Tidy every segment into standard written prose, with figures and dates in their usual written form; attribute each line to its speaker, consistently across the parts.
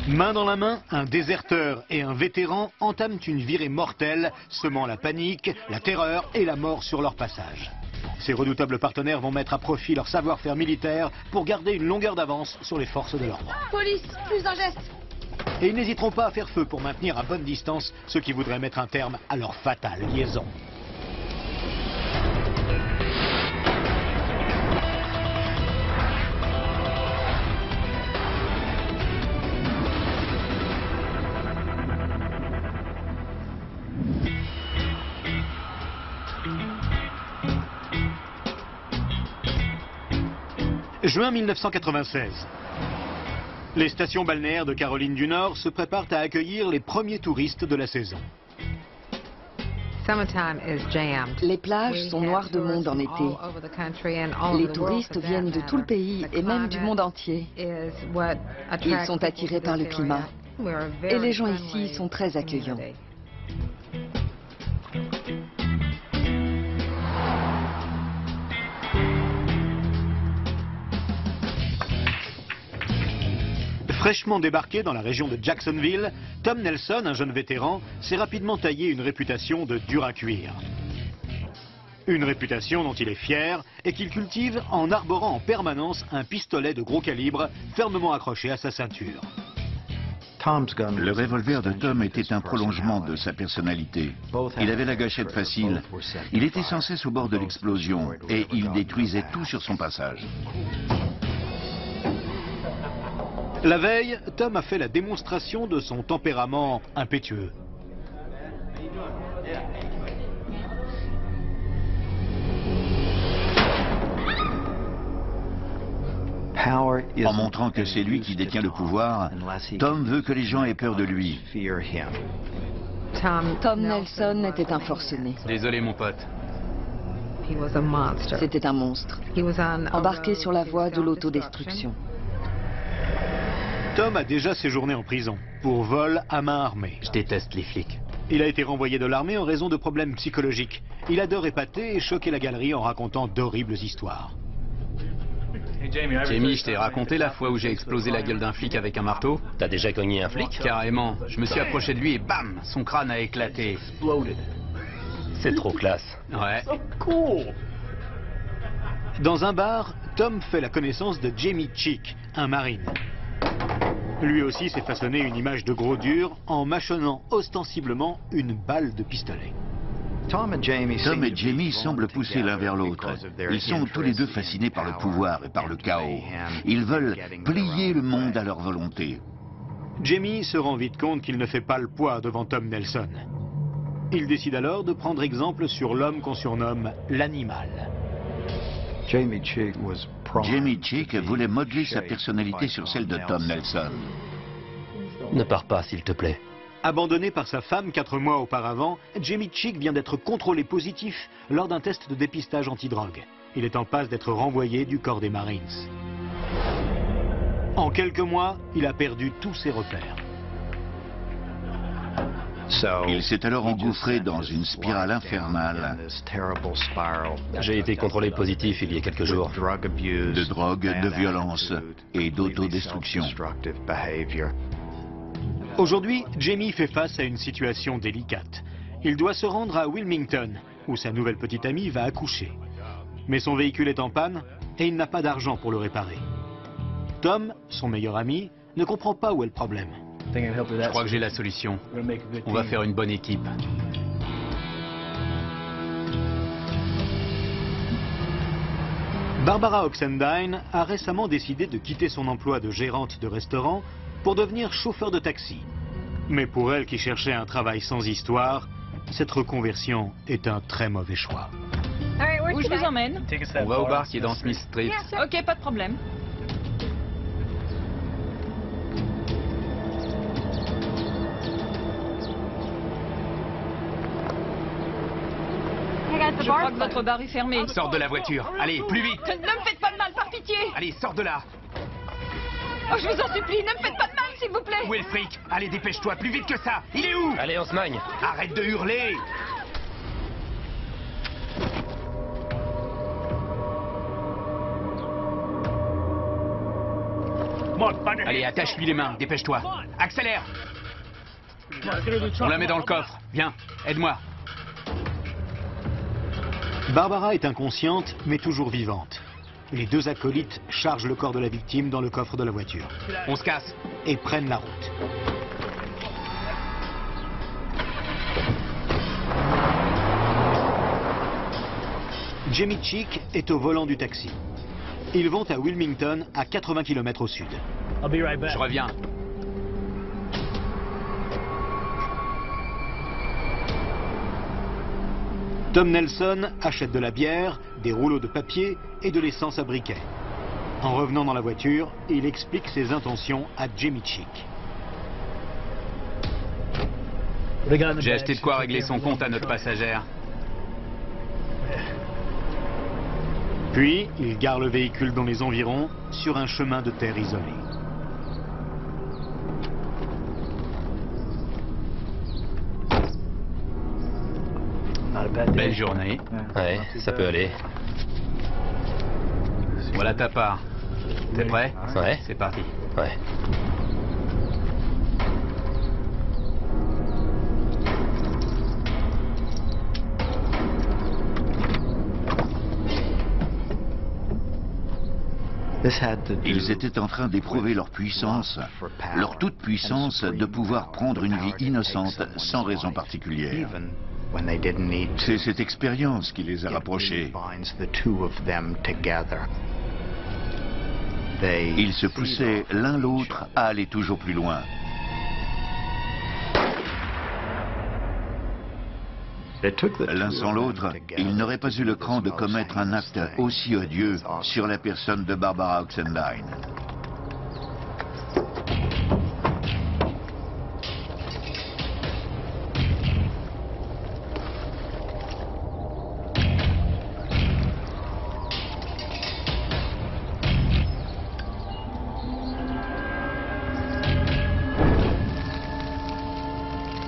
Speaker 1: Main dans la main, un déserteur et un vétéran entament une virée mortelle, semant la panique, la terreur et la mort sur leur passage. Ces redoutables partenaires vont mettre à profit leur savoir-faire militaire pour garder une longueur d'avance sur les forces de l'ordre.
Speaker 2: Police, plus d'un geste.
Speaker 1: Et ils n'hésiteront pas à faire feu pour maintenir à bonne distance ceux qui voudraient mettre un terme à leur fatale liaison. Juin 1996. Les stations balnéaires de Caroline du Nord se préparent à accueillir les premiers touristes de la saison.
Speaker 3: Les plages sont noires de monde en été. Les touristes viennent de tout le pays et même du monde entier. Ils sont attirés par le climat. Et les gens ici sont très accueillants.
Speaker 1: Fraîchement débarqué dans la région de Jacksonville, Tom Nelson, un jeune vétéran, s'est rapidement taillé une réputation de dur à cuire. Une réputation dont il est fier et qu'il cultive en arborant en permanence un pistolet de gros calibre fermement accroché à sa ceinture.
Speaker 4: Le revolver de Tom était un prolongement de sa personnalité. Il avait la gâchette facile, il était sans cesse au bord de l'explosion et il détruisait tout sur son passage.
Speaker 1: La veille, Tom a fait la démonstration de son tempérament impétueux.
Speaker 4: En montrant que c'est lui qui détient le pouvoir, Tom veut que les gens aient peur de lui.
Speaker 3: Tom Nelson était un forcené.
Speaker 5: Désolé mon pote.
Speaker 3: C'était un monstre, embarqué sur la voie de l'autodestruction.
Speaker 1: Tom a déjà séjourné en prison pour vol à main armée.
Speaker 5: Je déteste les flics.
Speaker 1: Il a été renvoyé de l'armée en raison de problèmes psychologiques. Il adore épater et choquer la galerie en racontant d'horribles histoires.
Speaker 5: Jamie, je t'ai raconté la fois où j'ai explosé la gueule d'un flic avec un marteau?
Speaker 6: T'as déjà cogné un flic?
Speaker 5: Carrément. Je me suis approché de lui et bam, son crâne a éclaté.
Speaker 6: C'est trop classe.
Speaker 5: Ouais.
Speaker 1: Dans un bar, Tom fait la connaissance de Jamie Chick, un marine. Lui aussi s'est façonné une image de gros dur en mâchonnant ostensiblement une balle de pistolet.
Speaker 4: Tom et Jamie semblent pousser l'un vers l'autre. Ils sont tous les deux fascinés par le pouvoir et par le chaos. Ils veulent plier le monde à leur volonté.
Speaker 1: Jamie se rend vite compte qu'il ne fait pas le poids devant Tom Nelson. Il décide alors de prendre exemple sur l'homme qu'on surnomme l'animal.
Speaker 4: Jamie Chick voulait modeler sa personnalité sur celle de Tom Nelson.
Speaker 6: Ne pars pas, s'il te plaît.
Speaker 1: Abandonné par sa femme 4 mois auparavant, Jamie Chick vient d'être contrôlé positif lors d'un test de dépistage antidrogue. Il est en passe d'être renvoyé du corps des Marines. En quelques mois, il a perdu tous ses repères.
Speaker 4: Il s'est alors engouffré dans une spirale infernale
Speaker 6: J'ai été contrôlé positif il y a quelques jours.
Speaker 4: de drogue, de violence et d'autodestruction.
Speaker 1: Aujourd'hui, Jamie fait face à une situation délicate. Il doit se rendre à Wilmington, où sa nouvelle petite amie va accoucher. Mais son véhicule est en panne et il n'a pas d'argent pour le réparer. Tom, son meilleur ami, ne comprend pas où est le problème.
Speaker 5: Je crois que j'ai la solution. On va faire une bonne équipe.
Speaker 1: Barbara Oxendine a récemment décidé de quitter son emploi de gérante de restaurant pour devenir chauffeur de taxi. Mais pour elle qui cherchait un travail sans histoire, cette reconversion est un très mauvais choix.
Speaker 2: Où je vous emmène?
Speaker 5: On va au bar qui est dans Smith Street.
Speaker 2: Ok, pas de problème. Je crois que votre bar est fermé.
Speaker 5: Sors de la voiture. Allez, plus vite.
Speaker 2: Ne me faites pas de mal, par pitié.
Speaker 5: Allez, sors de là.
Speaker 2: Oh, je vous en supplie, ne me faites pas de mal, s'il vous plaît.
Speaker 5: Où est le fric? Allez, dépêche-toi, plus vite que ça. Il est où?
Speaker 6: Allez, on se magne.
Speaker 5: Arrête de hurler. Allez, attache-lui les mains, dépêche-toi. Accélère. On la met dans le coffre. Viens, aide-moi.
Speaker 1: Barbara est inconsciente, mais toujours vivante. Les deux acolytes chargent le corps de la victime dans le coffre de la voiture
Speaker 5: On se casse.
Speaker 1: et prennent la route. Jimmy Cheek est au volant du taxi. Ils vont à Wilmington, à 80 km au sud.
Speaker 5: Je reviens.
Speaker 1: Tom Nelson achète de la bière, des rouleaux de papier et de l'essence à briquet. En revenant dans la voiture, il explique ses intentions à Jimmy Cheek.
Speaker 5: J'ai acheté de quoi régler son compte à notre passagère.
Speaker 1: Puis, il gare le véhicule dans les environs, sur un chemin de terre isolé.
Speaker 5: Belle journée.
Speaker 6: Ouais, ça peut aller.
Speaker 5: Voilà ta part. T'es prêt?
Speaker 6: Ouais.
Speaker 5: C'est parti.
Speaker 6: Ouais.
Speaker 4: Ils étaient en train d'éprouver leur puissance, leur toute-puissance de pouvoir prendre une vie innocente sans raison particulière. C'est cette expérience qui les a rapprochés. Ils se poussaient l'un l'autre à aller toujours plus loin. L'un sans l'autre, ils n'auraient pas eu le cran de commettre un acte aussi odieux sur la personne de Barbara Oxendine.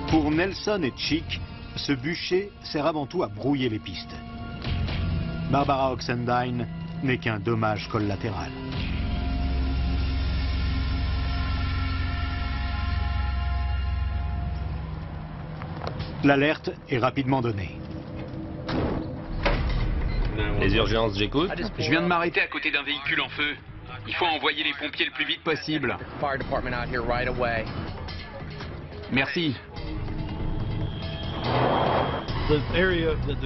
Speaker 1: Pour Nelson et Cheek, ce bûcher sert avant tout à brouiller les pistes. Barbara Oxendine n'est qu'un dommage collatéral. L'alerte est rapidement donnée.
Speaker 6: Les urgences, j'écoute.
Speaker 5: Je viens de m'arrêter à côté d'un véhicule en feu. Il faut envoyer les pompiers le plus vite possible. Merci.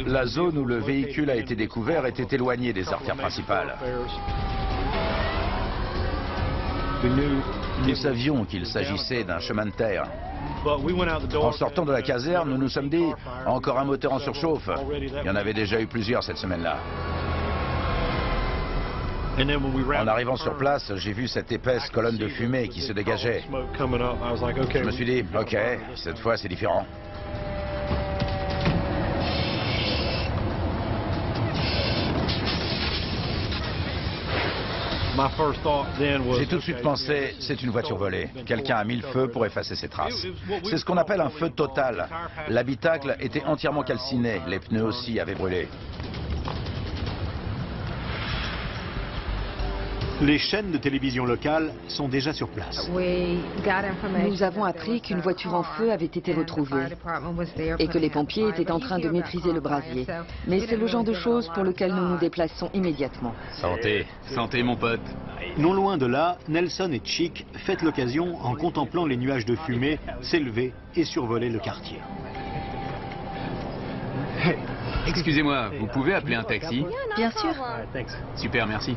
Speaker 7: La zone où le véhicule a été découvert était éloignée des artères principales. Nous savions qu'il s'agissait d'un chemin de terre. En sortant de la caserne, nous nous sommes dit, encore un moteur en surchauffe. Il y en avait déjà eu plusieurs cette semaine-là. En arrivant sur place, j'ai vu cette épaisse colonne de fumée qui se dégageait. Je me suis dit, ok, cette fois c'est différent. J'ai tout de suite pensé, c'est une voiture volée. Quelqu'un a mis le feu pour effacer ses traces. C'est ce qu'on appelle un feu total. L'habitacle était entièrement calciné, les pneus aussi avaient brûlé.
Speaker 1: Les chaînes de télévision locales sont déjà sur place.
Speaker 3: Nous avons appris qu'une voiture en feu avait été retrouvée et que les pompiers étaient en train de maîtriser le brasier. Mais c'est le genre de choses pour lequel nous nous déplaçons immédiatement.
Speaker 6: Santé.
Speaker 5: Santé, mon pote.
Speaker 1: Non loin de là, Nelson et Cheek fêtent l'occasion en contemplant les nuages de fumée s'élever et survoler le quartier.
Speaker 5: Excusez-moi, vous pouvez appeler un taxi?
Speaker 3: Bien sûr.
Speaker 5: Super, merci.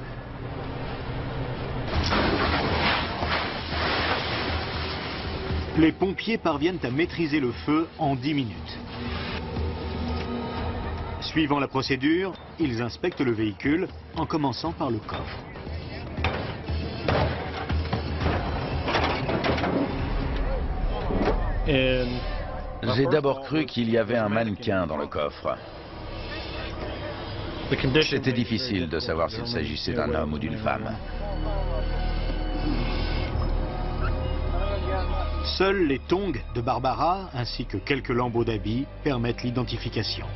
Speaker 1: Les pompiers parviennent à maîtriser le feu en 10 minutes. Suivant la procédure, ils inspectent le véhicule en commençant par le coffre.
Speaker 7: J'ai d'abord cru qu'il y avait un mannequin dans le coffre. C'était difficile de savoir s'il s'agissait d'un homme ou d'une femme.
Speaker 1: Seuls les tongs de Barbara ainsi que quelques lambeaux d'habits permettent l'identification.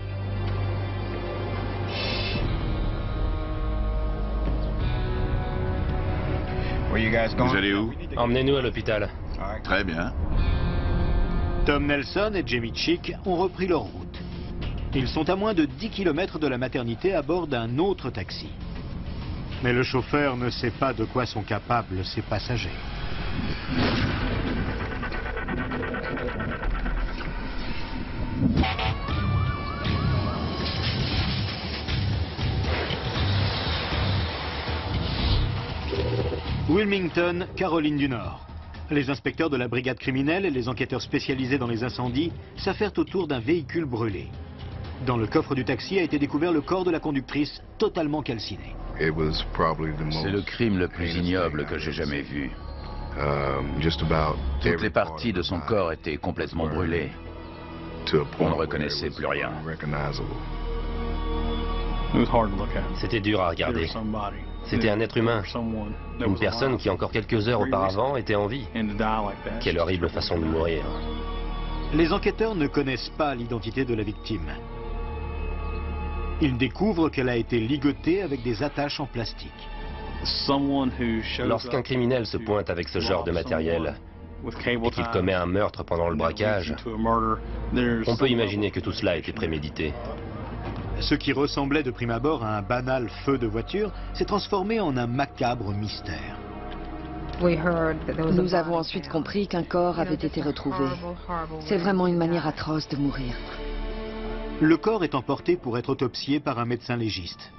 Speaker 4: Vous allez où?
Speaker 6: Emmenez-nous à l'hôpital.
Speaker 4: Très bien.
Speaker 1: Tom Nelson et Jamie Chick ont repris leur route. Ils sont à moins de 10 km de la maternité à bord d'un autre taxi. Mais le chauffeur ne sait pas de quoi sont capables ses passagers. Wilmington, Caroline du Nord. Les inspecteurs de la brigade criminelle et les enquêteurs spécialisés dans les incendies s'affairent autour d'un véhicule brûlé. Dans le coffre du taxi a été découvert le corps de la conductrice totalement calciné.
Speaker 7: C'est le crime le plus ignoble que j'ai jamais vu. Toutes les parties de son corps étaient complètement brûlées. On ne reconnaissait plus rien.
Speaker 6: C'était dur à regarder. C'était un être humain. Une personne qui encore quelques heures auparavant était en vie. Quelle horrible façon de mourir.
Speaker 1: Les enquêteurs ne connaissent pas l'identité de la victime. Ils découvrent qu'elle a été ligotée avec des attaches en plastique.
Speaker 6: Lorsqu'un criminel se pointe avec ce genre de matériel et qu'il commet un meurtre pendant le braquage, on peut imaginer que tout cela a été prémédité.
Speaker 1: Ce qui ressemblait de prime abord à un banal feu de voiture s'est transformé en un macabre mystère.
Speaker 3: Nous avons ensuite compris qu'un corps avait été retrouvé. C'est vraiment une manière atroce de mourir.
Speaker 1: Le corps est emporté pour être autopsié par un médecin légiste.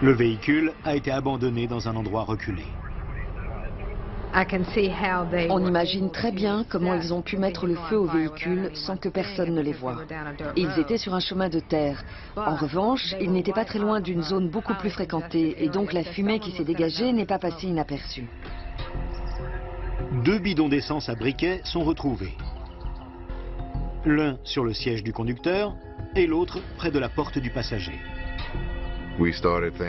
Speaker 1: Le véhicule a été abandonné dans un endroit reculé.
Speaker 3: On imagine très bien comment ils ont pu mettre le feu au véhicule sans que personne ne les voie. Ils étaient sur un chemin de terre. En revanche, ils n'étaient pas très loin d'une zone beaucoup plus fréquentée et donc la fumée qui s'est dégagée n'est pas passée inaperçue.
Speaker 1: 2 bidons d'essence à briquet sont retrouvés. L'un sur le siège du conducteur et l'autre près de la porte du passager.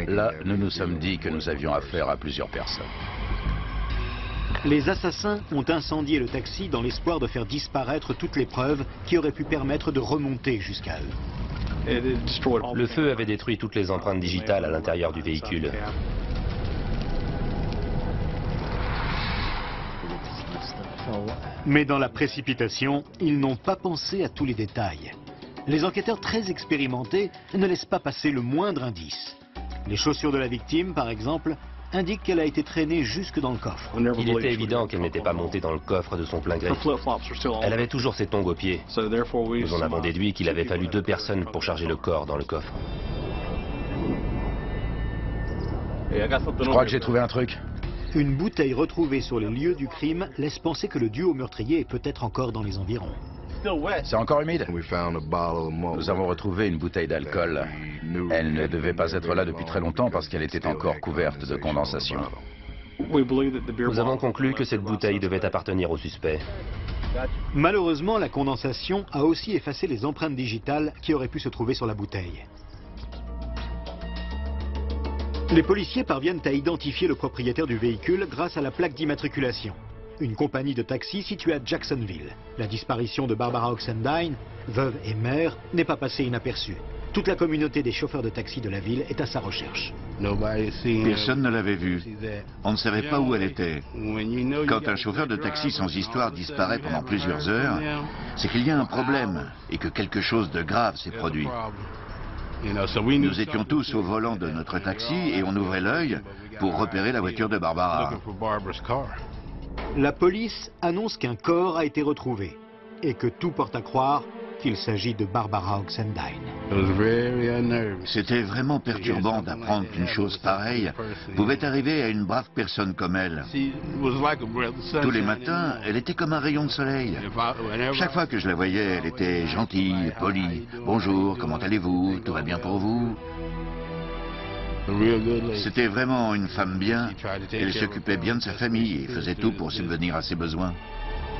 Speaker 7: Là, nous nous sommes dit que nous avions affaire à plusieurs personnes.
Speaker 1: Les assassins ont incendié le taxi dans l'espoir de faire disparaître toutes les preuves qui auraient pu permettre de remonter jusqu'à eux.
Speaker 6: Le feu avait détruit toutes les empreintes digitales à l'intérieur du véhicule.
Speaker 1: Mais dans la précipitation, ils n'ont pas pensé à tous les détails. Les enquêteurs très expérimentés ne laissent pas passer le moindre indice. Les chaussures de la victime, par exemple, indiquent qu'elle a été traînée jusque dans le coffre.
Speaker 6: Il était évident qu'elle n'était pas montée dans le coffre de son plein gré. Elle avait toujours ses tongs aux pieds. Nous en avons déduit qu'il avait fallu 2 personnes pour charger le corps dans le coffre.
Speaker 7: Je crois que j'ai trouvé un truc.
Speaker 1: Une bouteille retrouvée sur les lieux du crime laisse penser que le duo meurtrier est peut-être encore dans les environs.
Speaker 7: C'est encore humide. Nous avons retrouvé une bouteille d'alcool. Elle ne devait pas être là depuis très longtemps parce qu'elle était encore couverte de condensation.
Speaker 6: Nous avons conclu que cette bouteille devait appartenir au suspect.
Speaker 1: Malheureusement, la condensation a aussi effacé les empreintes digitales qui auraient pu se trouver sur la bouteille. Les policiers parviennent à identifier le propriétaire du véhicule grâce à la plaque d'immatriculation. Une compagnie de taxi située à Jacksonville. La disparition de Barbara Oxendine, veuve et mère, n'est pas passée inaperçue. Toute la communauté des chauffeurs de taxi de la ville est à sa recherche.
Speaker 4: Personne ne l'avait vue. On ne savait pas où elle était. Quand un chauffeur de taxi sans histoire disparaît pendant plusieurs heures, c'est qu'il y a un problème et que quelque chose de grave s'est produit. Nous étions tous au volant de notre taxi et on ouvrait l'œil pour repérer la voiture de Barbara.
Speaker 1: La police annonce qu'un corps a été retrouvé et que tout porte à croire qu'il s'agit de Barbara Oxendine.
Speaker 4: C'était vraiment perturbant d'apprendre qu'une chose pareille pouvait arriver à une brave personne comme elle. Tous les matins, elle était comme un rayon de soleil. Chaque fois que je la voyais, elle était gentille, polie. « Bonjour, comment allez-vous? Tout va bien pour vous ?» C'était vraiment une femme bien. Elle s'occupait bien de sa famille et faisait tout pour subvenir à ses besoins.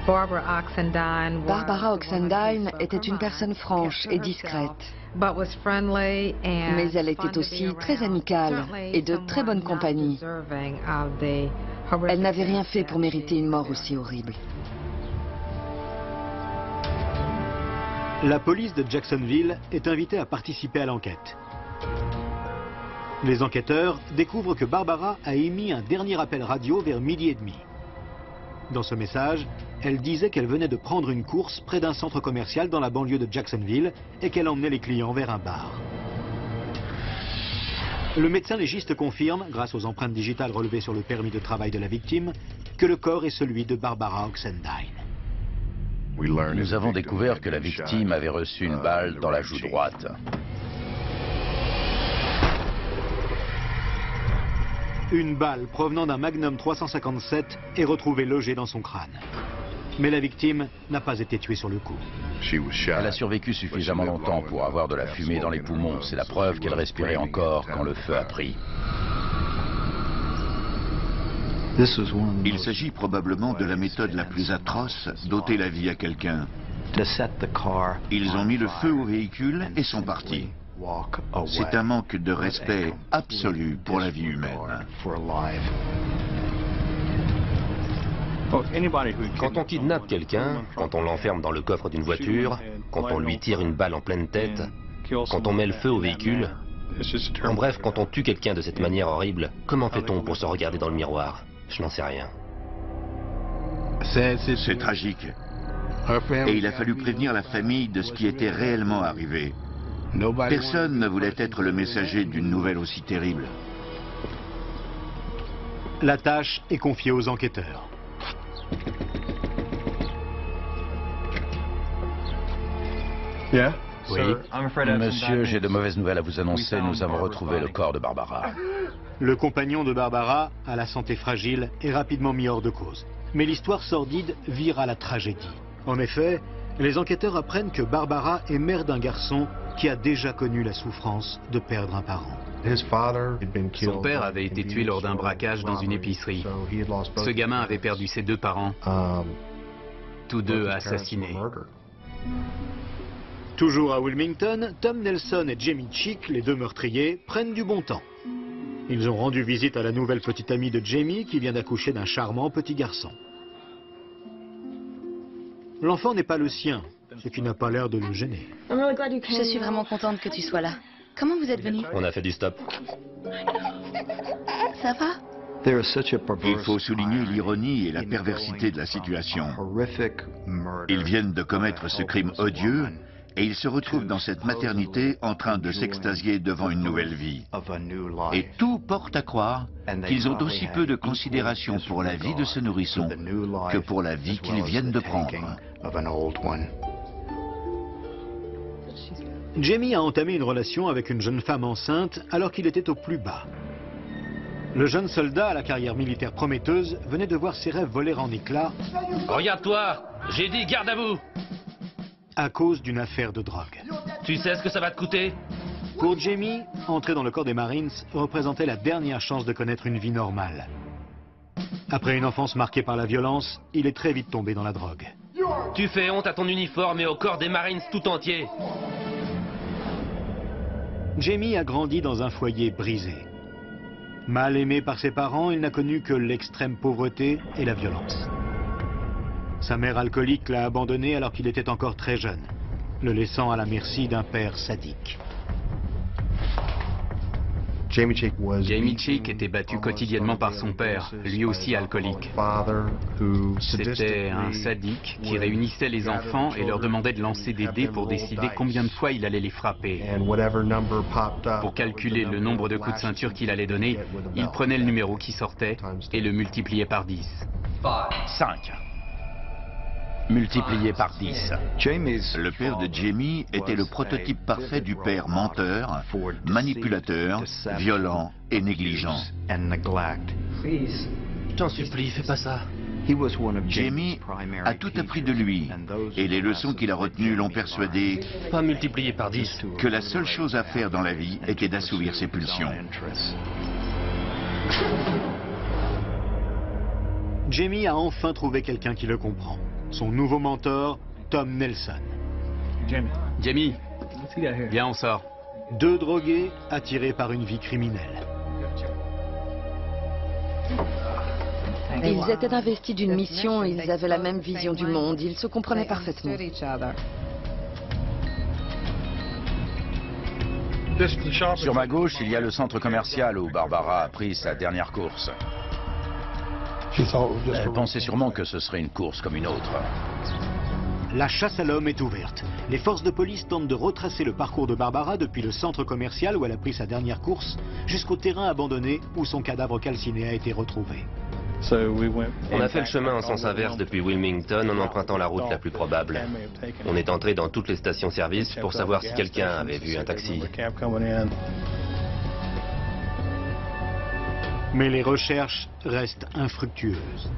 Speaker 3: Barbara Oxendine était une personne franche et discrète. Mais elle était aussi très amicale et de très bonne compagnie. Elle n'avait rien fait pour mériter une mort aussi horrible.
Speaker 1: La police de Jacksonville est invitée à participer à l'enquête. Les enquêteurs découvrent que Barbara a émis un dernier appel radio vers 12h30. Dans ce message, elle disait qu'elle venait de prendre une course près d'un centre commercial dans la banlieue de Jacksonville et qu'elle emmenait les clients vers un bar. Le médecin légiste confirme, grâce aux empreintes digitales relevées sur le permis de travail de la victime, que le corps est celui de Barbara Oxendine.
Speaker 7: Nous avons découvert que la victime avait reçu une balle dans la joue droite.
Speaker 1: Une balle provenant d'un Magnum 357 est retrouvée logée dans son crâne. Mais la victime n'a pas été tuée sur le coup.
Speaker 7: Elle a survécu suffisamment longtemps pour avoir de la fumée dans les poumons. C'est la preuve qu'elle respirait encore quand le feu a pris.
Speaker 4: Il s'agit probablement de la méthode la plus atroce d'ôter la vie à quelqu'un. Ils ont mis le feu au véhicule et sont partis. C'est un manque de respect absolu pour la vie humaine.
Speaker 6: Quand on kidnappe quelqu'un, quand on l'enferme dans le coffre d'une voiture, quand on lui tire une balle en pleine tête, quand on met le feu au véhicule, en bref, quand on tue quelqu'un de cette manière horrible, comment fait-on pour se regarder dans le miroir? Je n'en sais rien.
Speaker 4: C'est tragique. Et il a fallu prévenir la famille de ce qui était réellement arrivé. Personne ne voulait être le messager d'une nouvelle aussi terrible.
Speaker 1: La tâche est confiée aux enquêteurs.
Speaker 6: Oui.
Speaker 7: Monsieur, j'ai de mauvaises nouvelles à vous annoncer. Nous avons retrouvé le corps de Barbara.
Speaker 1: Le compagnon de Barbara, à la santé fragile, est rapidement mis hors de cause. Mais l'histoire sordide vire à la tragédie. En effet, les enquêteurs apprennent que Barbara est mère d'un garçon qui a déjà connu la souffrance de perdre un parent.
Speaker 5: Son père avait été tué lors d'un braquage dans une épicerie. Ce gamin avait perdu ses deux parents, tous deux assassinés.
Speaker 1: Toujours à Wilmington, Tom Nelson et Jamie Chick, les deux meurtriers, prennent du bon temps. Ils ont rendu visite à la nouvelle petite amie de Jamie qui vient d'accoucher d'un charmant petit garçon. L'enfant n'est pas le sien, ce qui n'a pas l'air de le gêner.
Speaker 2: Je suis vraiment contente que tu sois là. Comment vous êtes venu?
Speaker 6: On a fait du stop.
Speaker 2: Ça va?
Speaker 4: Il faut souligner l'ironie et la perversité de la situation. Ils viennent de commettre ce crime odieux et ils se retrouvent dans cette maternité en train de s'extasier devant une nouvelle vie. Et tout porte à croire qu'ils ont aussi peu de considération pour la vie de ce nourrisson que pour la vie qu'ils viennent de prendre.
Speaker 1: Jamie a entamé une relation avec une jeune femme enceinte alors qu'il était au plus bas. Le jeune soldat à la carrière militaire prometteuse venait de voir ses rêves voler en éclats.
Speaker 6: Regarde-toi! J'ai dit garde à vous!
Speaker 1: À cause d'une affaire de drogue.
Speaker 6: Tu sais ce que ça va te coûter?
Speaker 1: Pour Jamie, entrer dans le corps des Marines représentait la dernière chance de connaître une vie normale. Après une enfance marquée par la violence, il est très vite tombé dans la drogue.
Speaker 6: Tu fais honte à ton uniforme et au corps des Marines tout entier.
Speaker 1: Jamie a grandi dans un foyer brisé. Mal aimé par ses parents, il n'a connu que l'extrême pauvreté et la violence. Sa mère alcoolique l'a abandonné alors qu'il était encore très jeune, le laissant à la merci d'un père sadique.
Speaker 5: Jamie Chick était battu quotidiennement par son père, lui aussi alcoolique. C'était un sadique qui réunissait les enfants et leur demandait de lancer des dés pour décider combien de fois il allait les frapper. Pour calculer le nombre de coups de ceinture qu'il allait donner, il prenait le numéro qui sortait et le multipliait par 10.
Speaker 7: 5. Multiplié par 10.
Speaker 4: Le père de Jamie était le prototype parfait du père menteur, manipulateur, violent et négligent.
Speaker 6: Je t'en supplie, fais pas ça.
Speaker 4: Jamie a tout appris de lui, et les leçons qu'il a retenues l'ont persuadé
Speaker 6: Pas multiplié par 10.
Speaker 4: que la seule chose à faire dans la vie était d'assouvir ses pulsions.
Speaker 1: Jamie a enfin trouvé quelqu'un qui le comprend. Son nouveau mentor, Tom Nelson.
Speaker 5: Jamie, viens, on sort.
Speaker 1: Deux drogués attirés par une vie criminelle.
Speaker 3: Ils étaient investis d'une mission, ils avaient la même vision du monde, ils se comprenaient parfaitement.
Speaker 7: Sur ma gauche, il y a le centre commercial où Barbara a pris sa dernière course. Elle pensait sûrement que ce serait une course comme une autre.
Speaker 1: La chasse à l'homme est ouverte. Les forces de police tentent de retracer le parcours de Barbara depuis le centre commercial où elle a pris sa dernière course jusqu'au terrain abandonné où son cadavre calciné a été retrouvé.
Speaker 6: On a fait le chemin en sens inverse depuis Wilmington en empruntant la route la plus probable. On est entré dans toutes les stations-service pour savoir si quelqu'un avait vu un taxi.
Speaker 1: Mais les recherches restent infructueuses.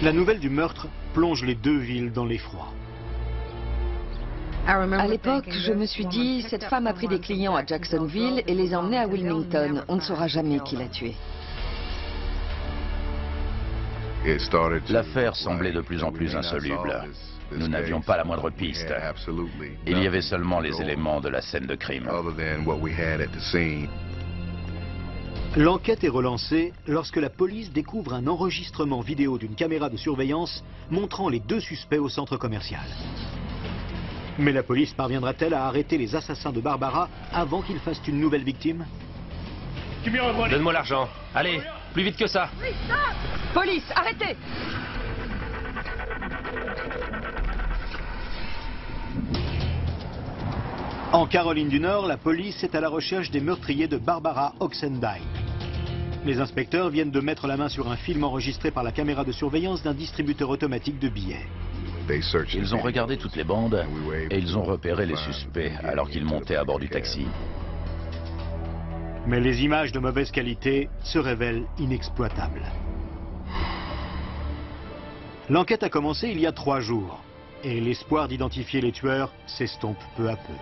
Speaker 1: La nouvelle du meurtre plonge les deux villes dans l'effroi.
Speaker 3: À l'époque, je me suis dit, cette femme a pris des clients à Jacksonville et les a emmenés à Wilmington. On ne saura jamais qui l'a tuée.
Speaker 7: L'affaire semblait de plus en plus insoluble. Nous n'avions pas la moindre piste. Il y avait seulement les éléments de la scène de crime.
Speaker 1: L'enquête est relancée lorsque la police découvre un enregistrement vidéo d'une caméra de surveillance montrant les deux suspects au centre commercial. Mais la police parviendra-t-elle à arrêter les assassins de Barbara avant qu'ils fassent une nouvelle victime?
Speaker 6: Donne-moi l'argent. Allez, plus vite que ça.
Speaker 3: Police, arrêtez!
Speaker 1: En Caroline du Nord, la police est à la recherche des meurtriers de Barbara Oxendine. Les inspecteurs viennent de mettre la main sur un film enregistré par la caméra de surveillance d'un distributeur automatique de billets.
Speaker 7: Ils ont regardé toutes les bandes et ils ont repéré les suspects alors qu'ils montaient à bord du taxi.
Speaker 1: Mais les images de mauvaise qualité se révèlent inexploitables. L'enquête a commencé il y a 3 jours et l'espoir d'identifier les tueurs s'estompe peu à peu.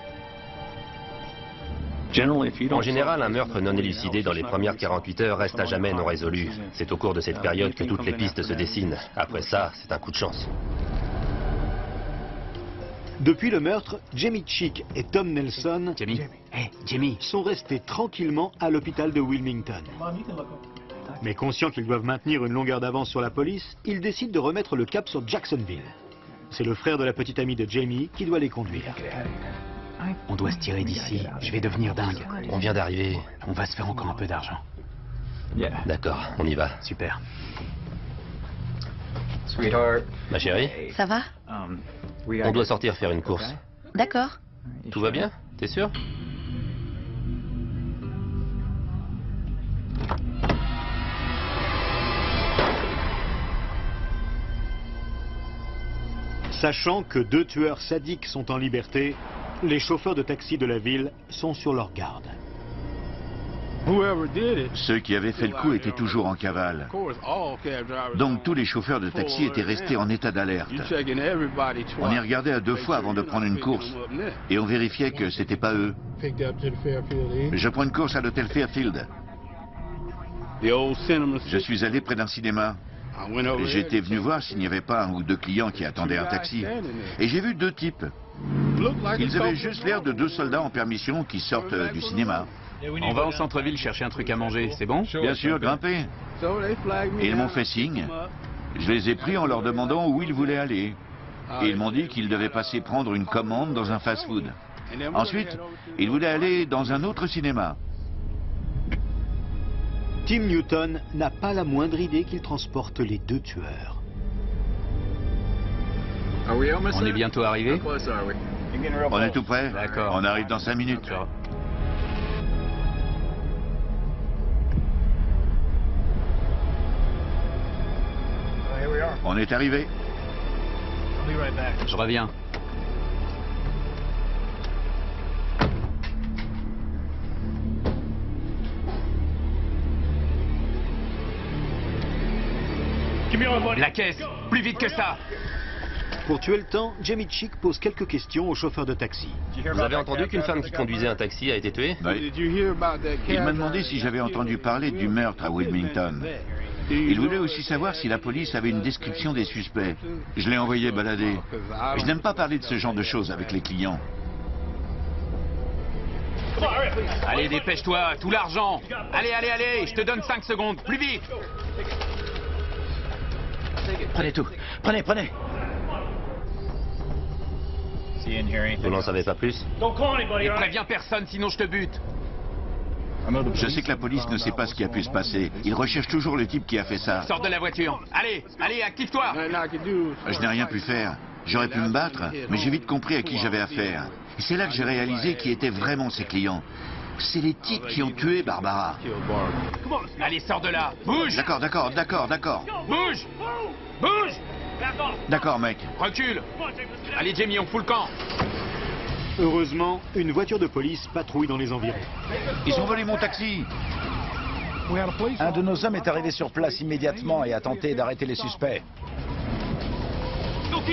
Speaker 6: En général, un meurtre non élucidé dans les premières 48 heures reste à jamais non résolu. C'est au cours de cette période que toutes les pistes se dessinent. Après ça, c'est un coup de chance.
Speaker 1: Depuis le meurtre, Jamie Chick et Tom Nelson sont restés tranquillement à l'hôpital de Wilmington. Mais conscients qu'ils doivent maintenir une longueur d'avance sur la police, ils décident de remettre le cap sur Jacksonville. C'est le frère de la petite amie de Jamie qui doit les conduire.
Speaker 5: On doit se tirer d'ici. Je vais devenir dingue.
Speaker 6: On vient d'arriver.
Speaker 5: On va se faire encore un peu d'argent.
Speaker 6: D'accord, on y va.
Speaker 5: Super.
Speaker 6: Ma chérie,
Speaker 8: Ça va?
Speaker 6: on doit sortir faire une course.
Speaker 8: D'accord.
Speaker 6: Tout va bien? T'es sûr?
Speaker 1: Sachant que 2 tueurs sadiques sont en liberté, les chauffeurs de taxi de la ville sont sur leur garde.
Speaker 4: Ceux qui avaient fait le coup étaient toujours en cavale. Donc tous les chauffeurs de taxi étaient restés en état d'alerte. On y regardait à 2 fois avant de prendre une course. Et on vérifiait que c'était pas eux. Je prends une course à l'hôtel Fairfield. Je suis allé près d'un cinéma. J'étais venu voir s'il n'y avait pas 1 ou 2 clients qui attendaient un taxi. Et j'ai vu 2 types. Ils avaient juste l'air de 2 soldats en permission qui sortent du cinéma.
Speaker 5: On va au centre-ville chercher un truc à manger, c'est bon?
Speaker 4: Bien sûr, grimper. Et ils m'ont fait signe. Je les ai pris en leur demandant où ils voulaient aller. Et ils m'ont dit qu'ils devaient passer prendre une commande dans un fast-food. Ensuite, ils voulaient aller dans un autre cinéma.
Speaker 1: Tim Newton n'a pas la moindre idée qu'il transporte les 2 tueurs.
Speaker 5: On est bientôt arrivé?
Speaker 4: On est tout prêt?
Speaker 5: D'accord.
Speaker 4: On arrive dans 5 minutes. On est arrivé.
Speaker 5: Je reviens. La caisse! Plus vite que ça!
Speaker 1: Pour tuer le temps, Jamie Chick pose quelques questions au chauffeur de taxi.
Speaker 6: Vous avez entendu qu'une femme qui conduisait un taxi a été tuée?
Speaker 4: Oui. Il m'a demandé si j'avais entendu parler du meurtre à Wilmington. Il voulait aussi savoir si la police avait une description des suspects. Je l'ai envoyé balader. Je n'aime pas parler de ce genre de choses avec les clients.
Speaker 5: Allez, dépêche-toi, tout l'argent! Allez, allez, allez, je te donne 5 secondes, plus vite!
Speaker 7: Prenez tout. Prenez.
Speaker 6: Vous n'en savez pas plus?
Speaker 5: Et préviens personne, sinon je te bute.
Speaker 4: Je sais que la police ne sait pas ce qui a pu se passer. Ils recherchent toujours le type qui a fait ça.
Speaker 5: Sors de la voiture. Allez, allez, active-toi.
Speaker 4: Je n'ai rien pu faire. J'aurais pu me battre, mais j'ai vite compris à qui j'avais affaire. Et c'est là que j'ai réalisé qui étaient vraiment ses clients. C'est les types qui ont tué Barbara.
Speaker 5: Allez, sors de là. Bouge.
Speaker 4: D'accord.
Speaker 5: Bouge. Bouge.
Speaker 4: D'accord, mec.
Speaker 5: Recule. Allez, Jamie, on fout le camp.
Speaker 1: Heureusement, une voiture de police patrouille dans les environs.
Speaker 4: Ils ont volé mon taxi.
Speaker 7: Un de nos hommes est arrivé sur place immédiatement et a tenté d'arrêter les suspects.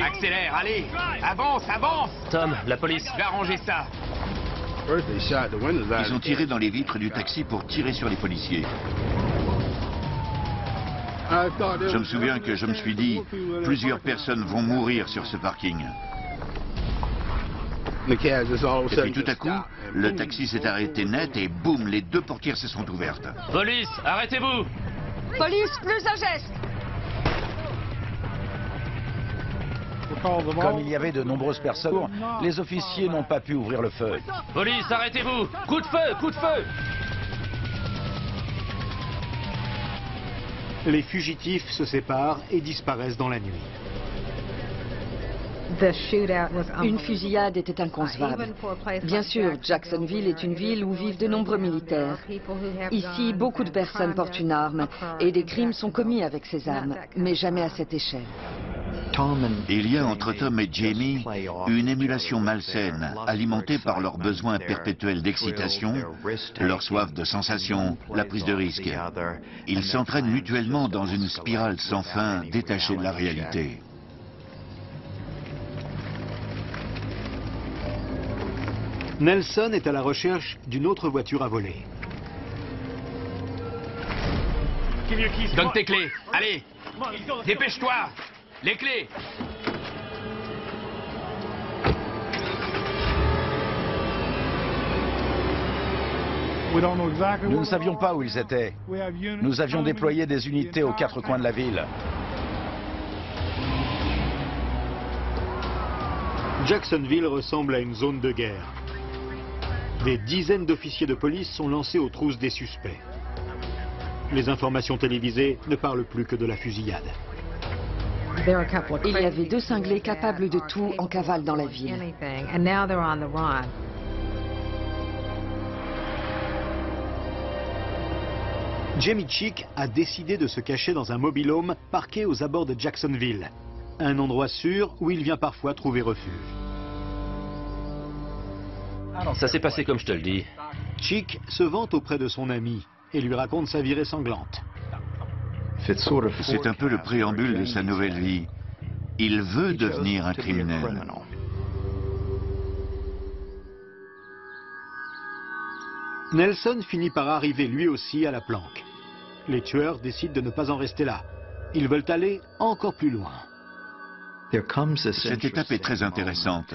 Speaker 5: Accélère, allez. Avance.
Speaker 6: Tom, la police.
Speaker 5: Je vais arranger ça.
Speaker 4: Ils ont tiré dans les vitres du taxi pour tirer sur les policiers. Je me souviens que je me suis dit, plusieurs personnes vont mourir sur ce parking. Et puis tout à coup, le taxi s'est arrêté net et boum, les deux portières se sont ouvertes.
Speaker 6: Police, arrêtez-vous!
Speaker 2: Police, plus un geste.
Speaker 7: Comme il y avait de nombreuses personnes, les officiers n'ont pas pu ouvrir le feu.
Speaker 6: Police, arrêtez-vous! Coup de feu!
Speaker 1: Les fugitifs se séparent et disparaissent dans la nuit.
Speaker 3: Une fusillade était inconcevable. Bien sûr, Jacksonville est une ville où vivent de nombreux militaires. Ici, beaucoup de personnes portent une arme et des crimes sont commis avec ces armes, mais jamais à cette échelle.
Speaker 4: Il y a entre Tom et Jamie une émulation malsaine, alimentée par leur besoin perpétuel d'excitation, leur soif de sensation, la prise de risque. Ils s'entraînent mutuellement dans une spirale sans fin, détachée de la réalité.
Speaker 1: Nelson est à la recherche d'une autre voiture à voler.
Speaker 5: Donne tes clés. Allez. Dépêche-toi. Les clés.
Speaker 7: Nous ne savions pas où ils étaient. Nous avions déployé des unités aux quatre coins de la ville.
Speaker 1: Jacksonville ressemble à une zone de guerre. Des dizaines d'officiers de police sont lancés aux trousses des suspects. Les informations télévisées ne parlent plus que de la fusillade.
Speaker 3: Il y avait deux cinglés capables de tout en cavale dans la ville.
Speaker 1: Jamie Chick a décidé de se cacher dans un mobil-home parqué aux abords de Jacksonville, un endroit sûr où il vient parfois trouver refuge.
Speaker 6: Ça s'est passé comme je te le dis.
Speaker 1: Chick se vante auprès de son ami et lui raconte sa vie sanglante.
Speaker 4: C'est un peu le préambule de sa nouvelle vie. Il veut devenir un criminel.
Speaker 1: Nelson finit par arriver lui aussi à la planque. Les tueurs décident de ne pas en rester là. Ils veulent aller encore plus loin.
Speaker 4: Cette étape est très intéressante.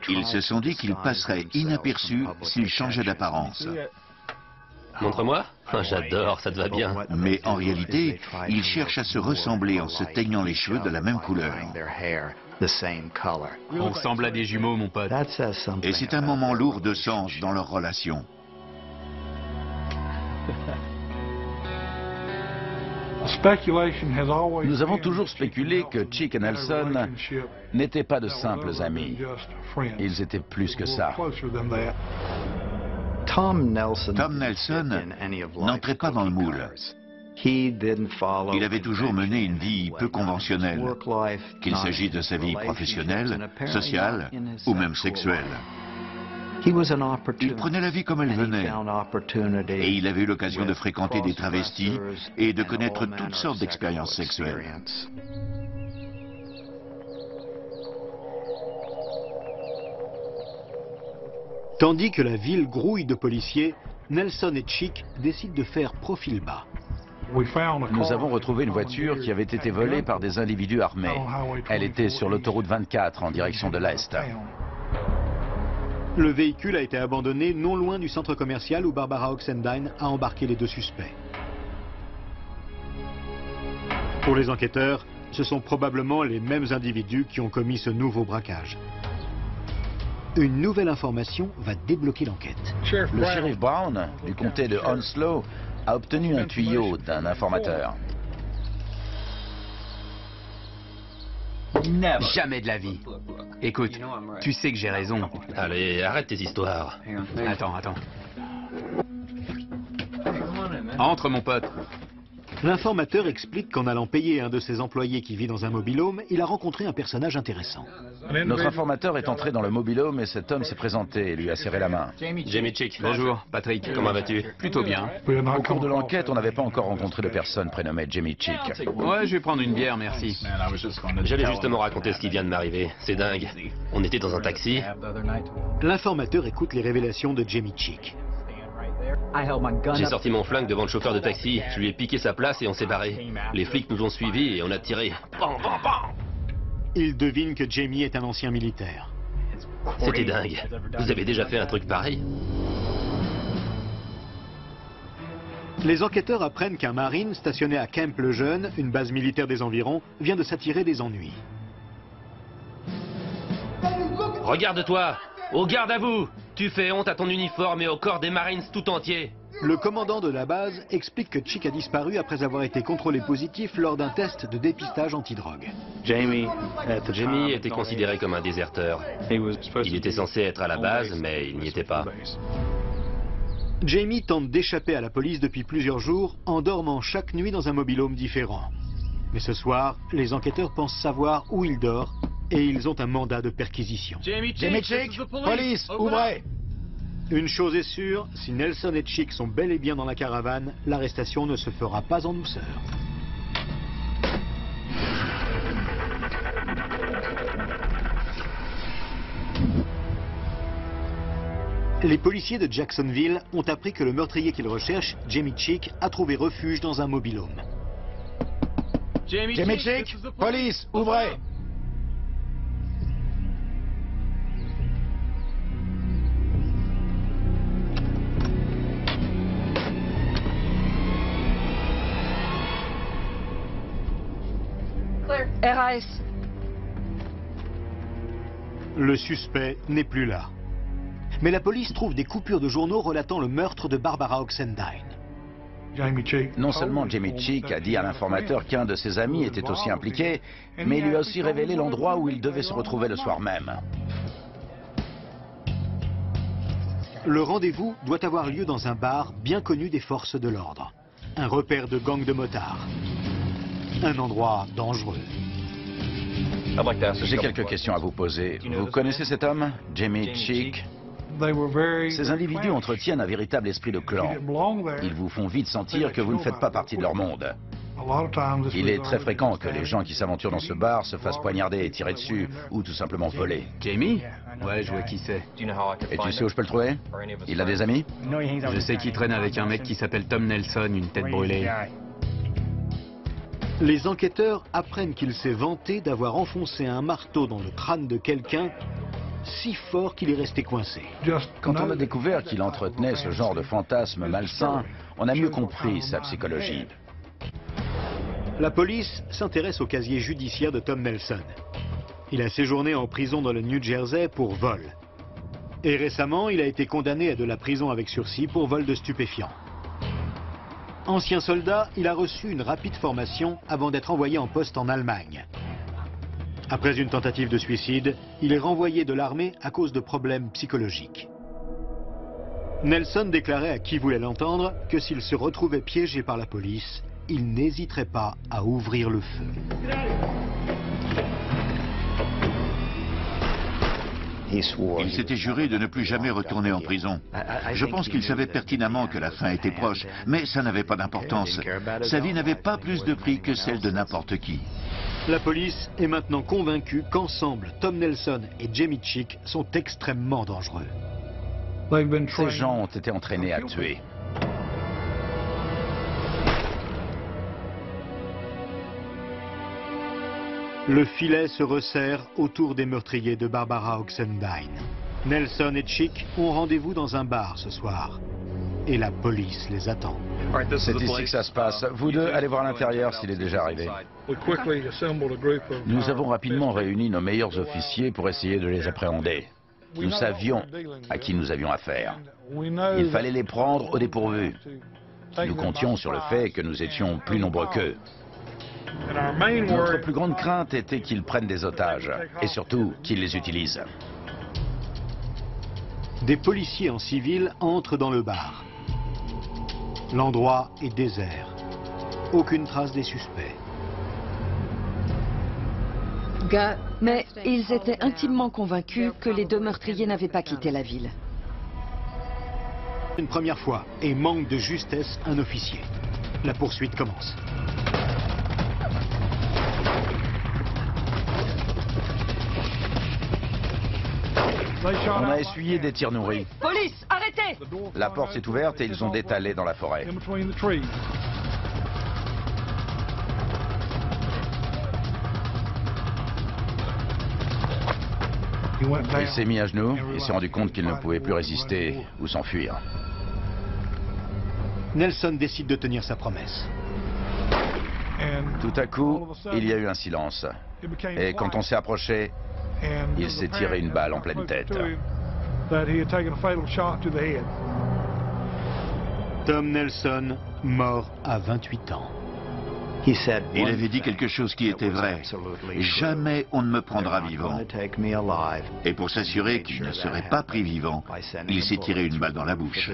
Speaker 4: Ils se sont dit qu'ils passeraient inaperçus s'ils changeaient d'apparence.
Speaker 6: Montre-moi. J'adore, ça te va bien.
Speaker 4: Mais en réalité, ils cherchent à se ressembler en se teignant les cheveux de la même couleur.
Speaker 5: On ressemble à des jumeaux, mon pote.
Speaker 4: Et c'est un moment lourd de sens dans leur relation.
Speaker 7: Nous avons toujours spéculé que Chick et Nelson n'étaient pas de simples amis. Ils étaient plus que ça.
Speaker 4: Tom Nelson n'entrait pas dans le moule. Il avait toujours mené une vie peu conventionnelle, qu'il s'agisse de sa vie professionnelle, sociale ou même sexuelle. Il prenait la vie comme elle venait, et il avait eu l'occasion de fréquenter des travestis et de connaître toutes sortes d'expériences sexuelles.
Speaker 1: Tandis que la ville grouille de policiers, Nelson et Chick décident de faire profil bas.
Speaker 7: Nous avons retrouvé une voiture qui avait été volée par des individus armés. Elle était sur l'autoroute 24 en direction de l'Est.
Speaker 1: Le véhicule a été abandonné non loin du centre commercial où Barbara Oxendine a embarqué les deux suspects. Pour les enquêteurs, ce sont probablement les mêmes individus qui ont commis ce nouveau braquage. Une nouvelle information va débloquer l'enquête.
Speaker 7: Le shérif Brown, du comté de Hounslow, a obtenu un tuyau d'un informateur.
Speaker 5: Jamais de la vie. Écoute, tu sais que j'ai raison.
Speaker 6: Allez, arrête tes histoires.
Speaker 5: Attends. Entre, mon pote.
Speaker 1: L'informateur explique qu'en allant payer un de ses employés qui vit dans un mobil-home, il a rencontré un personnage intéressant.
Speaker 7: Notre informateur est entré dans le mobil-home et cet homme s'est présenté et lui a serré la main.
Speaker 6: Jamie Chick.
Speaker 5: Bonjour, Patrick.
Speaker 6: Comment vas-tu?
Speaker 5: Plutôt bien.
Speaker 7: Au cours de l'enquête, on n'avait pas encore rencontré de personne prénommée Jamie Chick.
Speaker 5: Ouais, je vais prendre une bière, merci.
Speaker 6: J'allais justement raconter ce qui vient de m'arriver. C'est dingue. On était dans un taxi.
Speaker 1: L'informateur écoute les révélations de Jamie Chick.
Speaker 6: J'ai sorti mon flingue devant le chauffeur de taxi. Je lui ai piqué sa place et on s'est barré. Les flics nous ont suivis et on a tiré. Bam, bam, bam.
Speaker 1: Il devine que Jamie est un ancien militaire.
Speaker 6: C'était dingue. Vous avez déjà fait un truc pareil?
Speaker 1: Les enquêteurs apprennent qu'un marine stationné à Camp le Jeune, une base militaire des environs, vient de s'attirer des ennuis.
Speaker 6: Regarde-toi! Au garde à vous! Tu fais honte à ton uniforme et au corps des Marines tout entier.
Speaker 1: Le commandant de la base explique que Chick a disparu après avoir été contrôlé positif lors d'un test de dépistage antidrogue.
Speaker 6: Jamie était considéré comme un déserteur. Il était censé être à la base, mais il n'y était pas.
Speaker 1: Jamie tente d'échapper à la police depuis plusieurs jours en dormant chaque nuit dans un mobil-home différent. Mais ce soir, les enquêteurs pensent savoir où il dort et ils ont un mandat de perquisition.
Speaker 7: Jamie Chick, police, ouvrez!
Speaker 1: Une chose est sûre, si Nelson et Chick sont bel et bien dans la caravane, l'arrestation ne se fera pas en douceur. Les policiers de Jacksonville ont appris que le meurtrier qu'ils recherchent, Jamie Chick, a trouvé refuge dans un mobil-home.
Speaker 7: Jamie Chick, police, ouvrez!
Speaker 3: RAS.
Speaker 1: Le suspect n'est plus là. Mais la police trouve des coupures de journaux relatant le meurtre de Barbara Oxendine.
Speaker 7: Non seulement Jamie Chick a dit à l'informateur qu'un de ses amis était aussi impliqué, mais il lui a aussi révélé l'endroit où il devait se retrouver le soir même.
Speaker 1: Le rendez-vous doit avoir lieu dans un bar bien connu des forces de l'ordre. Un repère de gang de motards. Un endroit dangereux.
Speaker 7: J'ai quelques questions à vous poser. Vous connaissez cet homme, Jamie Chick? Ces individus entretiennent un véritable esprit de clan. Ils vous font vite sentir que vous ne faites pas partie de leur monde. Il est très fréquent que les gens qui s'aventurent dans ce bar se fassent poignarder et tirer dessus, ou tout simplement voler.
Speaker 5: Jamie? Ouais, je vois qui c'est.
Speaker 7: Et tu sais où je peux le trouver? Il a des amis?
Speaker 5: Je sais qu'il traîne avec un mec qui s'appelle Tom Nelson, une tête brûlée.
Speaker 1: Les enquêteurs apprennent qu'il s'est vanté d'avoir enfoncé un marteau dans le crâne de quelqu'un si fort qu'il est resté coincé.
Speaker 7: Quand on a découvert qu'il entretenait ce genre de fantasme malsain, on a mieux compris sa psychologie.
Speaker 1: La police s'intéresse au casier judiciaire de Tom Nelson. Il a séjourné en prison dans le New Jersey pour vol. Et récemment, il a été condamné à de la prison avec sursis pour vol de stupéfiants. Ancien soldat, il a reçu une rapide formation avant d'être envoyé en poste en Allemagne. Après une tentative de suicide, il est renvoyé de l'armée à cause de problèmes psychologiques. Nelson déclarait à qui voulait l'entendre que s'il se retrouvait piégé par la police, il n'hésiterait pas à ouvrir le feu.
Speaker 4: Il s'était juré de ne plus jamais retourner en prison. Je pense qu'il savait pertinemment que la fin était proche, mais ça n'avait pas d'importance. Sa vie n'avait pas plus de prix que celle de n'importe qui.
Speaker 1: La police est maintenant convaincue qu'ensemble, Tom Nelson et Jamie Chick sont extrêmement dangereux.
Speaker 7: Ces gens ont été entraînés à tuer.
Speaker 1: Le filet se resserre autour des meurtriers de Barbara Oxendine. Nelson et Chick ont rendez-vous dans un bar ce soir. Et la police les attend.
Speaker 7: C'est ici que ça se passe. Vous deux, allez voir à l'intérieur s'il est déjà arrivé. Nous avons rapidement réuni nos meilleurs officiers pour essayer de les appréhender. Nous savions à qui nous avions affaire. Il fallait les prendre au dépourvu. Nous comptions sur le fait que nous étions plus nombreux qu'eux. Notre plus grande crainte était qu'ils prennent des otages, et surtout qu'ils les utilisent.
Speaker 1: Des policiers en civil entrent dans le bar. L'endroit est désert. Aucune trace des suspects.
Speaker 3: Mais ils étaient intimement convaincus que les deux meurtriers n'avaient pas quitté la ville.
Speaker 1: Une première fois, et manque de justesse un officier. La poursuite commence.
Speaker 7: On a essuyé des tirs nourris.
Speaker 2: Police, arrêtez!
Speaker 7: La porte s'est ouverte et ils ont détalé dans la forêt. Il s'est mis à genoux et s'est rendu compte qu'il ne pouvait plus résister ou s'enfuir.
Speaker 1: Nelson décide de tenir sa promesse.
Speaker 7: Tout à coup, il y a eu un silence. Et quand on s'est approché, il s'est tiré une balle en pleine tête.
Speaker 1: Tom Nelson, mort à 28 ans.
Speaker 4: Il avait dit quelque chose qui était vrai. Jamais on ne me prendra vivant. Et pour s'assurer qu'il ne serait pas pris vivant, il s'est tiré une balle dans la bouche.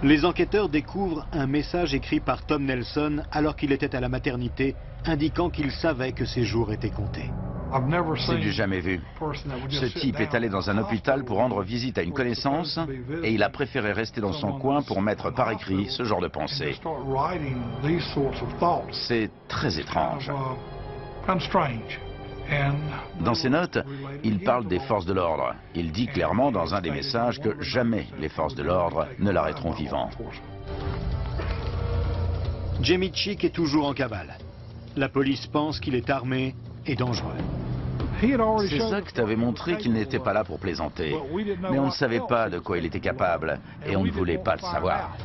Speaker 1: Les enquêteurs découvrent un message écrit par Tom Nelson alors qu'il était à la maternité, indiquant qu'il savait que ses jours étaient comptés.
Speaker 7: C'est du jamais vu. Ce type est allé dans un hôpital pour rendre visite à une connaissance et il a préféré rester dans son coin pour mettre par écrit ce genre de pensée. C'est très étrange. Dans ses notes, il parle des forces de l'ordre. Il dit clairement dans un des messages que jamais les forces de l'ordre ne l'arrêteront vivant.
Speaker 1: Jamie Chick est toujours en cavale. La police pense qu'il est armé et dangereux.
Speaker 7: Ces actes avaient montré qu'il n'était pas là pour plaisanter. Mais on ne savait pas de quoi il était capable et on ne voulait pas le savoir.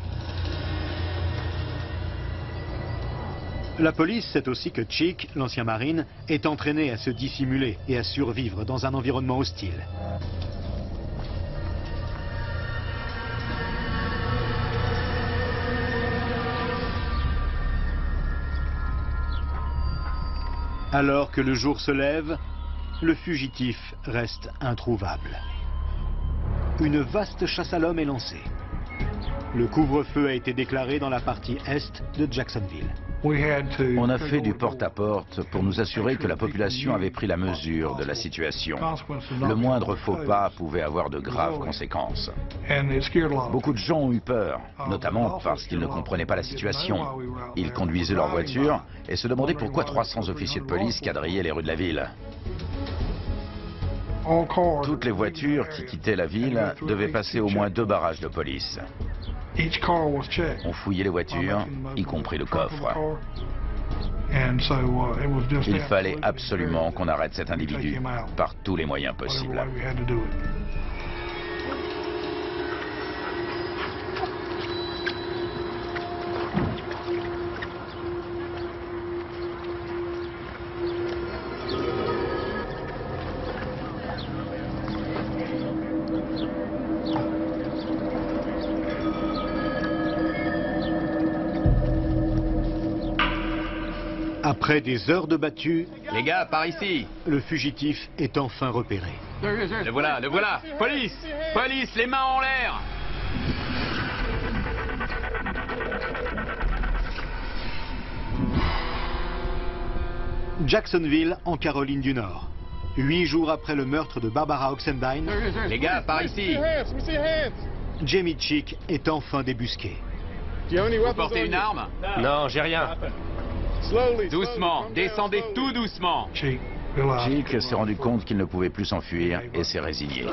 Speaker 1: La police sait aussi que Chick, l'ancien marine, est entraîné à se dissimuler et à survivre dans un environnement hostile. Alors que le jour se lève, le fugitif reste introuvable. Une vaste chasse à l'homme est lancée. Le couvre-feu a été déclaré dans la partie est de Jacksonville.
Speaker 7: On a fait du porte-à-porte pour nous assurer que la population avait pris la mesure de la situation. Le moindre faux pas pouvait avoir de graves conséquences. Beaucoup de gens ont eu peur, notamment parce qu'ils ne comprenaient pas la situation. Ils conduisaient leur voiture et se demandaient pourquoi 300 officiers de police quadrillaient les rues de la ville. Toutes les voitures qui quittaient la ville devaient passer au moins 2 barrages de police. On fouillait les voitures, y compris le coffre. Il fallait absolument qu'on arrête cet individu, par tous les moyens possibles.
Speaker 1: Après des heures de battue,
Speaker 5: Les gars, par ici.
Speaker 1: le fugitif est enfin repéré.
Speaker 5: Le voilà, le voilà. Police! Police, les mains en l'air!
Speaker 1: Jacksonville, en Caroline du Nord. 8 jours après le meurtre de Barbara Oxendine,
Speaker 5: Les gars, par ici.
Speaker 1: Jamie Chick est enfin débusqué.
Speaker 5: Vous portez une arme?
Speaker 6: Non, j'ai rien.
Speaker 5: Doucement, descendez tout doucement.
Speaker 7: Chick s'est rendu compte qu'il ne pouvait plus s'enfuir et s'est résigné.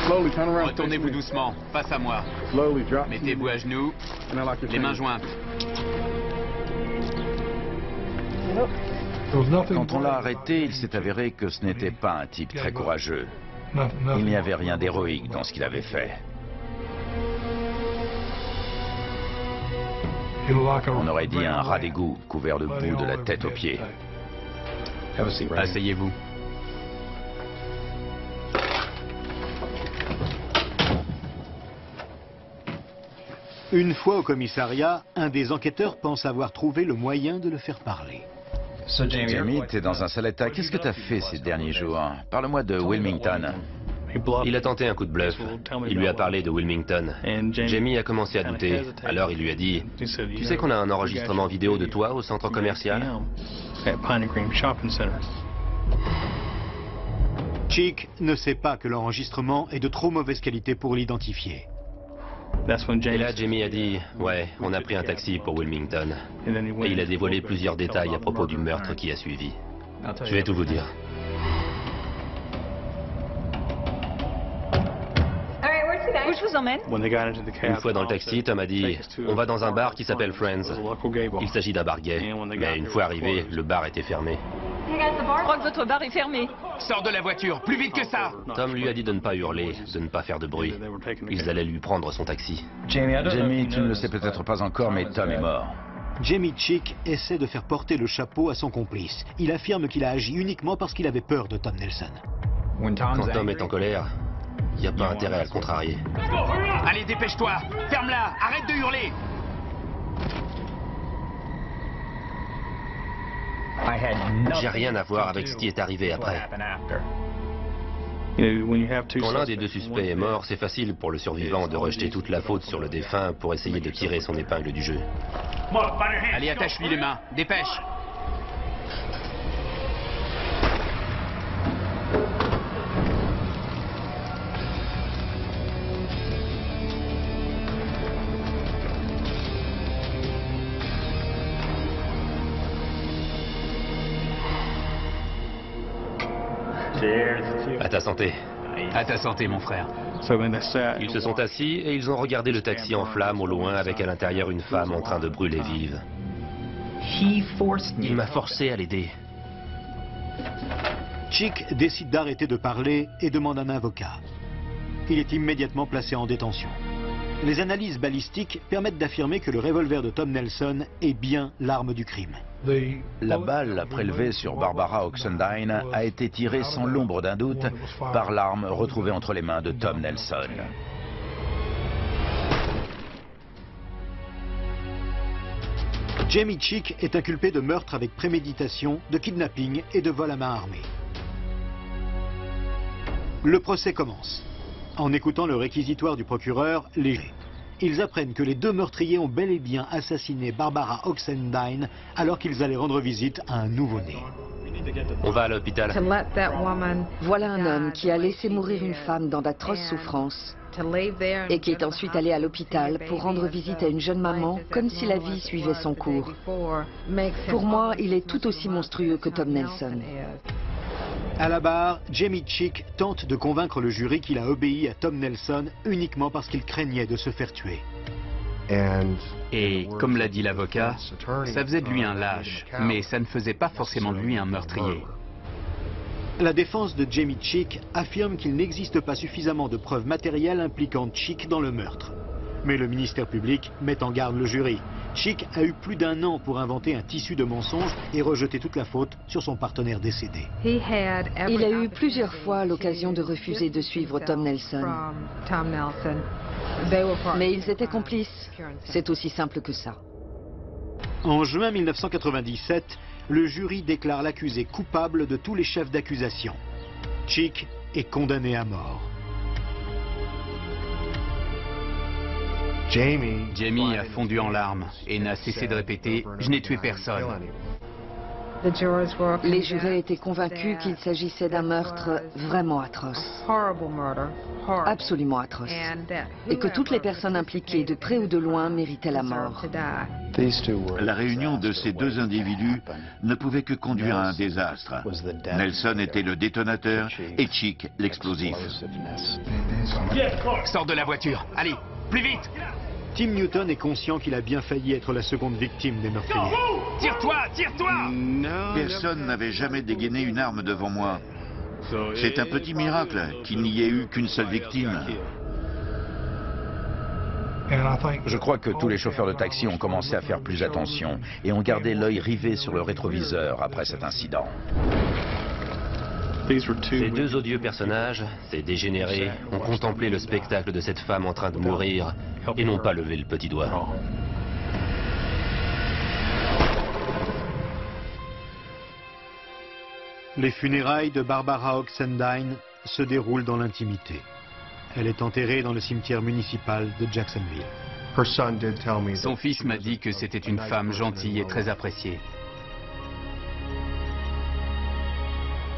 Speaker 5: Retournez-vous doucement, face à moi. Mettez-vous à genoux, les mains jointes.
Speaker 7: Quand on l'a arrêté, il s'est avéré que ce n'était pas un type très courageux. Il n'y avait rien d'héroïque dans ce qu'il avait fait. On aurait dit un rat d'égout couvert de boue de la tête aux pieds.
Speaker 5: Asseyez-vous.
Speaker 1: Une fois au commissariat, un des enquêteurs pense avoir trouvé le moyen de le faire parler.
Speaker 7: Jamie, t'es dans un sale état. Qu'est-ce que t'as fait ces derniers jours? Parle-moi de Wilmington.
Speaker 6: Il a tenté un coup de bluff. Il lui a parlé de Wilmington. Jamie a commencé à douter. Alors il lui a dit, « Tu sais qu'on a un enregistrement vidéo de toi au centre commercial ?»
Speaker 1: Chick ne sait pas que l'enregistrement est de trop mauvaise qualité pour l'identifier.
Speaker 6: Et là, Jamie a dit, « Ouais, on a pris un taxi pour Wilmington. » Et il a dévoilé plusieurs détails à propos du meurtre qui a suivi. Je vais tout vous dire.
Speaker 2: Où je vous emmène?
Speaker 6: Une fois dans le taxi, Tom a dit, « On va dans un bar qui s'appelle Friends. » Il s'agit d'un bar gay. Mais une fois arrivé, le bar était fermé.
Speaker 2: Je crois que votre bar est fermé.
Speaker 5: Sors de la voiture, plus vite que ça!
Speaker 6: Tom lui a dit de ne pas hurler, de ne pas faire de bruit. Ils allaient lui prendre son taxi.
Speaker 7: Jamie, tu ne le sais peut-être pas encore, mais Tom est mort.
Speaker 1: Jamie Chick essaie de faire porter le chapeau à son complice. Il affirme qu'il a agi uniquement parce qu'il avait peur de Tom Nelson.
Speaker 6: Quand Tom est en colère, il n'y a pas intérêt à le contrarier.
Speaker 5: Allez, dépêche-toi! Ferme-la! Arrête de hurler!
Speaker 6: J'ai rien à voir avec ce qui est arrivé après. Quand l'un des deux suspects est mort, c'est facile pour le survivant de rejeter toute la faute sur le défunt pour essayer de tirer son épingle du jeu.
Speaker 5: Allez, attache-lui les mains, dépêche!
Speaker 6: À ta santé.
Speaker 5: À ta santé, mon frère.
Speaker 6: Ils se sont assis et ils ont regardé le taxi en flammes au loin avec à l'intérieur une femme en train de brûler vive. Il m'a forcé à l'aider.
Speaker 1: Chick décide d'arrêter de parler et demande un avocat. Il est immédiatement placé en détention. Les analyses balistiques permettent d'affirmer que le revolver de Tom Nelson est bien l'arme du crime.
Speaker 7: La balle prélevée sur Barbara Oxendine a été tirée sans l'ombre d'un doute par l'arme retrouvée entre les mains de Tom Nelson.
Speaker 1: Jamie Chick est inculpé de meurtre avec préméditation, de kidnapping et de vol à main armée. Le procès commence. En écoutant le réquisitoire du procureur, ils apprennent que les deux meurtriers ont bel et bien assassiné Barbara Oxendine alors qu'ils allaient rendre visite à un nouveau-né.
Speaker 6: On va à l'hôpital.
Speaker 3: Voilà un homme qui a laissé mourir une femme dans d'atroces souffrances et qui est ensuite allé à l'hôpital pour rendre visite à une jeune maman comme si la vie suivait son cours. Pour moi, il est tout aussi monstrueux que Tom Nelson.
Speaker 1: À la barre, Jamie Chick tente de convaincre le jury qu'il a obéi à Tom Nelson uniquement parce qu'il craignait de se faire tuer.
Speaker 5: Et comme l'a dit l'avocat, ça faisait de lui un lâche, mais ça ne faisait pas forcément de lui un meurtrier.
Speaker 1: La défense de Jamie Chick affirme qu'il n'existe pas suffisamment de preuves matérielles impliquant Chick dans le meurtre. Mais le ministère public met en garde le jury. Chick a eu plus d'1 an pour inventer un tissu de mensonges et rejeter toute la faute sur son partenaire décédé.
Speaker 3: Il a eu plusieurs fois l'occasion de refuser de suivre Tom Nelson. Mais ils étaient complices. C'est aussi simple que ça.
Speaker 1: En juin 1997, le jury déclare l'accusé coupable de tous les chefs d'accusation. Chick est condamné à mort.
Speaker 5: Jamie a fondu en larmes et n'a cessé de répéter « Je n'ai tué personne ».
Speaker 3: Les jurés étaient convaincus qu'il s'agissait d'un meurtre vraiment atroce. Absolument atroce. Et que toutes les personnes impliquées, de près ou de loin, méritaient la mort.
Speaker 4: La réunion de ces deux individus ne pouvait que conduire à un désastre. Nelson était le détonateur et Chick l'explosif.
Speaker 5: Sors de la voiture, allez, plus vite!
Speaker 1: Tim Newton est conscient qu'il a bien failli être la seconde victime des meurtriers.
Speaker 5: Tire-toi, tire-toi!
Speaker 4: Personne n'avait jamais dégainé une arme devant moi. C'est un petit miracle qu'il n'y ait eu qu'une seule victime.
Speaker 7: Je crois que tous les chauffeurs de taxi ont commencé à faire plus attention et ont gardé l'œil rivé sur le rétroviseur après cet incident.
Speaker 6: Ces deux odieux personnages, ces dégénérés, ont contemplé le spectacle de cette femme en train de mourir et n'ont pas levé le petit doigt.
Speaker 1: Les funérailles de Barbara Oxendine se déroulent dans l'intimité. Elle est enterrée dans le cimetière municipal de Jacksonville.
Speaker 5: Son fils m'a dit que c'était une femme gentille et très appréciée.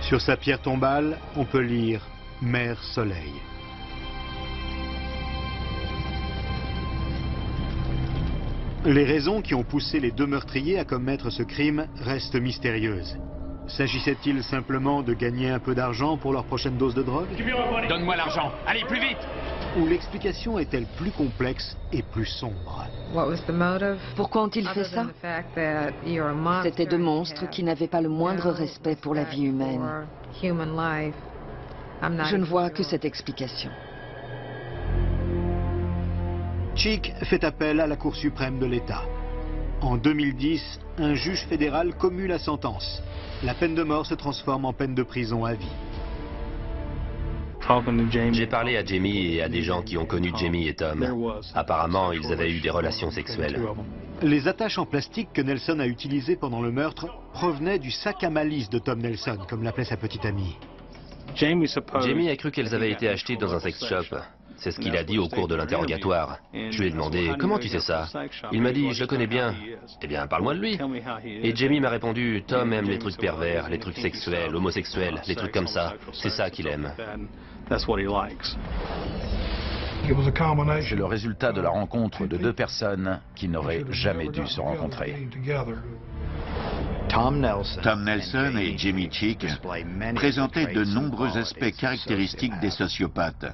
Speaker 1: Sur sa pierre tombale, on peut lire « Mère Soleil ». Les raisons qui ont poussé les deux meurtriers à commettre ce crime restent mystérieuses. S'agissait-il simplement de gagner un peu d'argent pour leur prochaine dose de drogue?
Speaker 5: Donne-moi l'argent, allez plus vite!
Speaker 1: Ou l'explication est-elle plus complexe et plus sombre?
Speaker 3: Pourquoi ont-ils fait ça? C'étaient deux monstres qui n'avaient pas le moindre respect pour la vie humaine. Je ne vois que cette explication.
Speaker 1: Cheek fait appel à la Cour suprême de l'État. En 2010, un juge fédéral commue la sentence. La peine de mort se transforme en peine de prison à vie.
Speaker 6: J'ai parlé à Jamie et à des gens qui ont connu Jamie et Tom. Apparemment, ils avaient eu des relations sexuelles.
Speaker 1: Les attaches en plastique que Nelson a utilisées pendant le meurtre provenaient du sac à malice de Tom Nelson, comme l'appelait sa petite amie.
Speaker 6: Jamie a cru qu'elles avaient été achetées dans un sex shop. C'est ce qu'il a dit au cours de l'interrogatoire. Je lui ai demandé « Comment tu sais ça ?» Il m'a dit « Je le connais bien. » Eh bien, parle-moi de lui. Et Jamie m'a répondu « Tom aime les trucs pervers, les trucs sexuels, homosexuels, les trucs comme ça. C'est ça qu'il aime. »
Speaker 7: C'est le résultat de la rencontre de deux personnes qui n'auraient jamais dû se rencontrer.
Speaker 4: Tom Nelson et Jamie Cheek présentaient de nombreux aspects caractéristiques des sociopathes.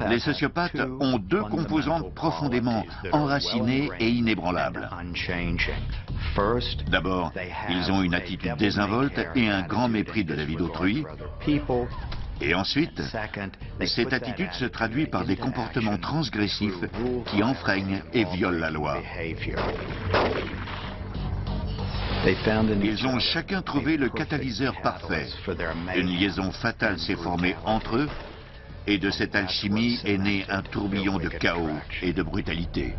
Speaker 4: Les sociopathes ont deux composantes profondément enracinées et inébranlables. D'abord, ils ont une attitude désinvolte et un grand mépris de la vie d'autrui. Et ensuite, cette attitude se traduit par des comportements transgressifs qui enfreignent et violent la loi. Ils ont chacun trouvé le catalyseur parfait. Une liaison fatale s'est formée entre eux, et de cette alchimie est né un tourbillon de chaos et de brutalité.